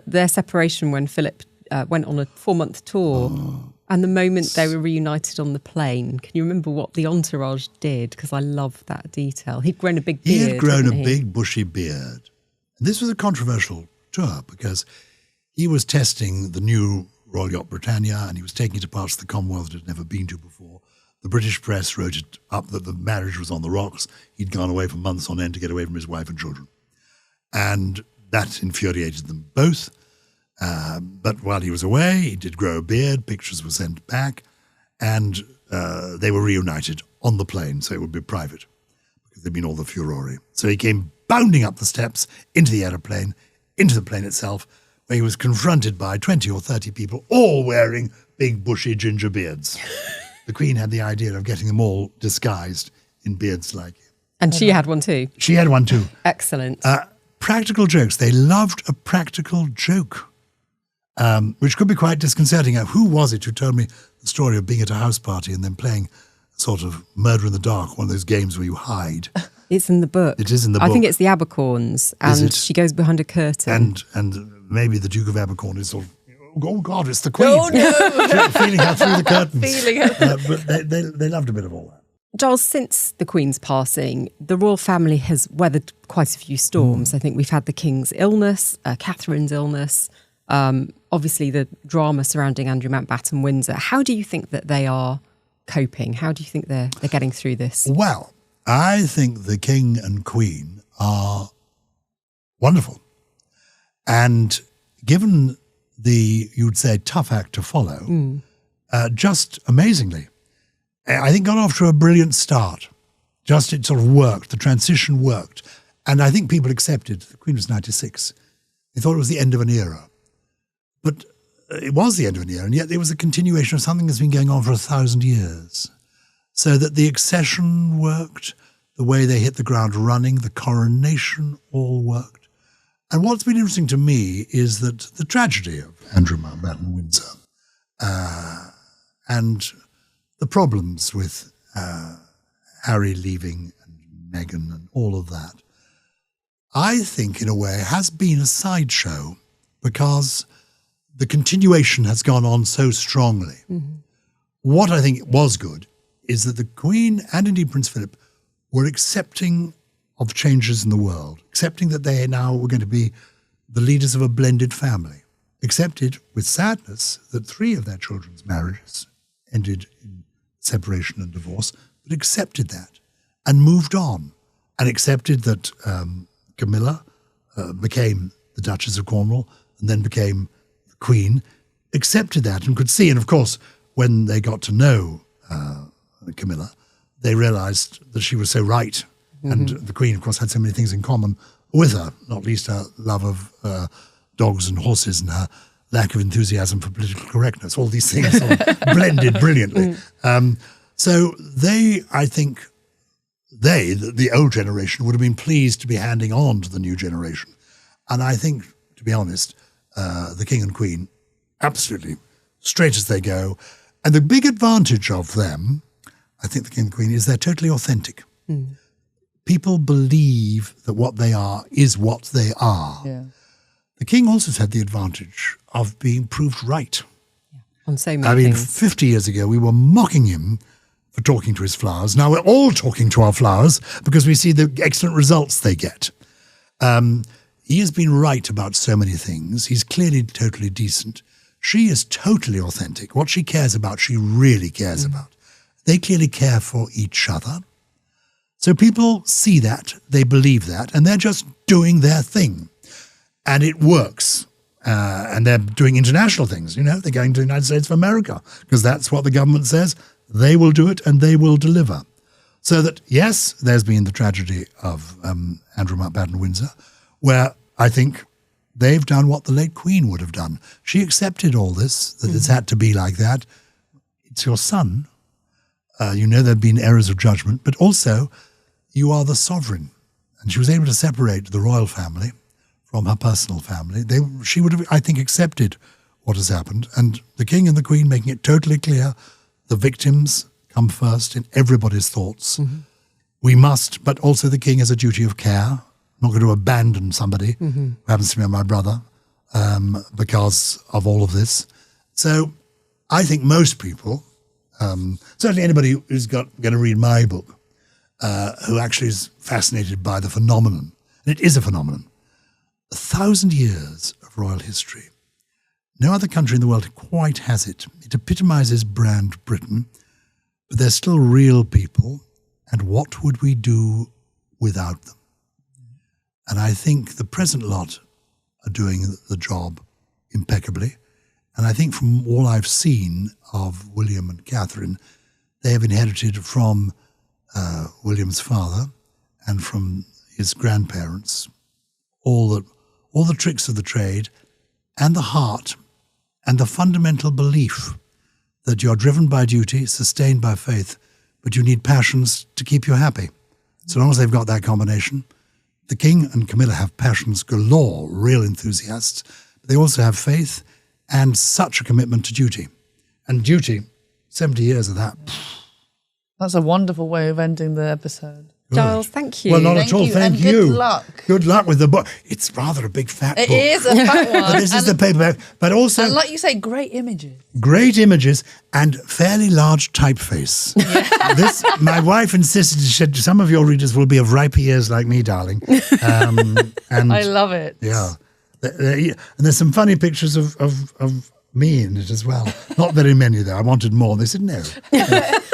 their separation when Philip went on a 4-month tour. And the moment they were reunited on the plane, can you remember what the entourage did? Because I love that detail. He'd grown a big beard. He had grown a big bushy beard. And this was a controversial tour because he was testing the new Royal Yacht Britannia and he was taking it to parts of the Commonwealth that had never been to before. The British press wrote it up that the marriage was on the rocks. He'd gone away for months on end to get away from his wife and children. And that infuriated them both. But while he was away, he did grow a beard, pictures were sent back, and they were reunited on the plane, so it would be private, because there'd been all the furore. So he came bounding up the steps into the aeroplane, into the plane itself, where he was confronted by 20 or 30 people, all wearing big, bushy ginger beards. The Queen had the idea of getting them all disguised in beards like him. And she had one too? She had one too. Excellent. Practical jokes. They loved a practical joke. Which could be quite disconcerting. Who was it who told me the story of being at a house party and then playing sort of Murder in the Dark, one of those games where you hide? It's in the book. It is in the book. I think it's the Abercorns, and she goes behind a curtain. And maybe the Duke of Abercorn is sort of, oh God, it's the Queen. Oh no! Feeling her through the curtains. Feeling her. But they loved a bit of all that. Giles, since the Queen's passing, the royal family has weathered quite a few storms. I think we've had the King's illness, Catherine's illness, obviously the drama surrounding Andrew Mountbatten Windsor. How do you think that they are coping? How do you think they're getting through this? Well, I think the King and Queen are wonderful. And given the, you'd say, tough act to follow, just amazingly, I think got off to a brilliant start. Just it sort of worked. The transition worked. And I think people accepted. The Queen was 96. They thought it was the end of an era. But it was the end of an era, and yet it was a continuation of something that's been going on for 1,000 years. So that the accession worked, the way they hit the ground running, the coronation all worked. And what's been interesting to me is that the tragedy of Andrew Mountbatten Windsor and the problems with Harry leaving and Meghan and all of that, I think in a way has been a sideshow because the continuation has gone on so strongly. Mm-hmm. What I think was good is that the Queen and indeed Prince Philip were accepting of changes in the world, accepting that they now were going to be the leaders of a blended family, accepted with sadness that 3 of their children's marriages ended in separation and divorce, but accepted that and moved on and accepted that Camilla became the Duchess of Cornwall and then became the Queen, accepted that and could see. And of course, when they got to know Camilla, they realised that she was so right. Mm-hmm. And the Queen, of course, had so many things in common with her, not least her love of dogs and horses and her lack of enthusiasm for political correctness. All these things sort of blended brilliantly. So they, I think, the old generation, would have been pleased to be handing on to the new generation. And I think, to be honest, the King and Queen, absolutely straight as they go. And the big advantage of them, I think the King and Queen, is they're totally authentic. Mm. People believe that what they are is what they are. Yeah. The King also had the advantage of being proved right. Yeah. On so many things. 50 years ago, we were mocking him for talking to his flowers. Now we're all talking to our flowers because we see the excellent results they get. He has been right about so many things. He's clearly totally decent. She is totally authentic. What she cares about, she really cares about. They clearly care for each other. So people see that, they believe that, and they're just doing their thing. And it works. And they're doing international things. You know, they're going to the United States of America because that's what the government says. They will do it and they will deliver. So that, yes, there's been the tragedy of Andrew Mountbatten Windsor, where I think they've done what the late Queen would have done. She accepted all this, that it's had to be like that. It's your son. You know there have been errors of judgment, but also you are the sovereign. And she was able to separate the royal family from her personal family. She would have, I think, accepted what has happened. And the King and the Queen making it totally clear the victims come first in everybody's thoughts. Mm-hmm. We must, but also the King has a duty of care. I'm not going to abandon somebody who happens to be my brother. because of all of this. So I think most people, certainly anybody who's going to read my book, who actually is fascinated by the phenomenon, and it is a phenomenon, 1,000 years of royal history. No other country in the world quite has it. It epitomizes brand Britain, but they're still real people, and what would we do without them? And I think the present lot are doing the job impeccably. And I think from all I've seen of William and Catherine, they have inherited from William's father and from his grandparents all the tricks of the trade and the heart and the fundamental belief that you're driven by duty, sustained by faith, but you need passions to keep you happy. So long as they've got that combination. The King and Camilla have passions galore, real enthusiasts, but they also have faith and such a commitment to duty. And duty, 70 years of that. That's a wonderful way of ending the episode. Gyles, thank you. Well, not at all. Thank you. Good luck. Good luck with the book. It's rather a big fat book. It is a fat one. But this is the paperback. But also, and like you say, great images. great images and fairly large typeface. This, my wife insisted, she said, some of your readers will be of ripe ears like me, darling. And I love it. yeah. And there's some funny pictures of me in it as well. Not very many, though. I wanted more. They said, no.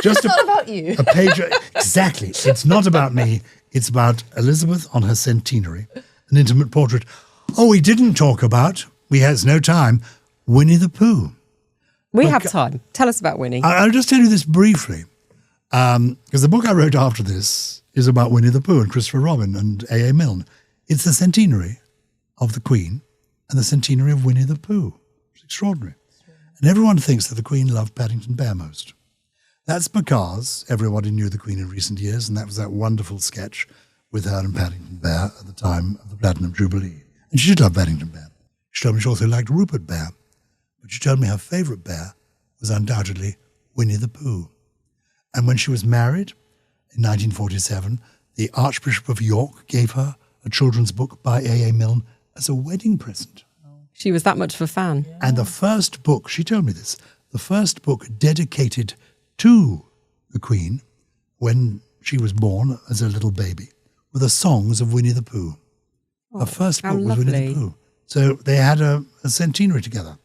Just It's not about you. a page. Exactly. It's not about me. It's about Elizabeth on her centenary, an intimate portrait. Oh, we didn't talk about, we had no time, Winnie-the-Pooh. We have time. Tell us about Winnie. I'll just tell you this briefly, because the book I wrote after this is about Winnie-the-Pooh and Christopher Robin and A.A. Milne. It's the centenary of the Queen and the centenary of Winnie-the-Pooh. It's extraordinary. And everyone thinks that the Queen loved Paddington Bear most. That's because everybody knew the Queen in recent years, and that was that wonderful sketch with her and Paddington Bear at the time of the Platinum Jubilee. And she did love Paddington Bear. She told me she also liked Rupert Bear, but she told me her favourite bear was undoubtedly Winnie-the-Pooh. And when she was married in 1947, the Archbishop of York gave her a children's book by A.A. Milne as a wedding present. She was that much of a fan. Yeah. And the first book, she told me this, the first book dedicated to the Queen when she was born as a little baby were the songs of Winnie-the-Pooh. Her first book was lovely. Winnie-the-Pooh. So they had a centenary together.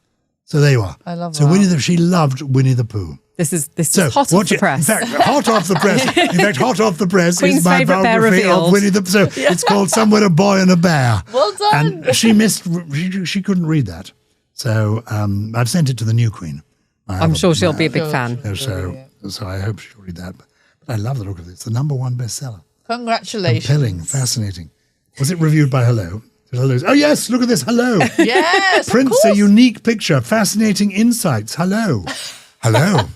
So there you are. I love so that. She loved Winnie-the-Pooh. This is So hot off the press. In fact, hot off the press. In fact, hot off the press Queen's is my favourite bear biography of revealed. Winnie-the-Pooh. So it's called Somewhere a Boy and a Bear. Well done. And she couldn't read that. So I've sent it to the new Queen. I'm sure she'll be a big fan. So I hope she'll read that. But I love the look of it. It's the #1 bestseller. Congratulations. Compelling, fascinating. Was it reviewed by Hello? Oh yes, look at this. Hello. Yes, Prints of a course. unique picture, fascinating insights. Hello. Hello.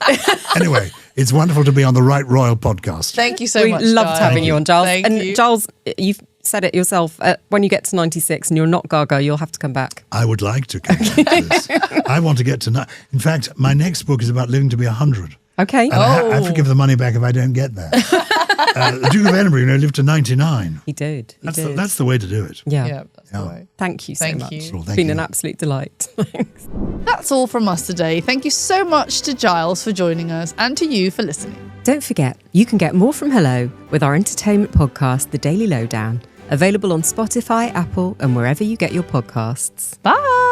Anyway, it's wonderful to be on the Right Royal podcast. Thank you so We much, loved Giles. having you on, Giles. Thank and you. Giles, you've said it yourself. When you get to 96 and you're not Gaga, you'll have to come back. I would like to come back to this. I want to get to... In fact, my next book is about living to be 100. Okay. And I have to give the money back if I don't get there. The Duke of Edinburgh, lived to 99. He did. That's the way to do it. Yeah. Yeah, that's the way. Thank you so Thank much. you. It's Well, thank been you. an absolute delight. Thanks. That's all from us today. Thank you so much to Giles for joining us and to you for listening. Don't forget, you can get more from Hello with our entertainment podcast, The Daily Lowdown, available on Spotify, Apple, and wherever you get your podcasts. Bye.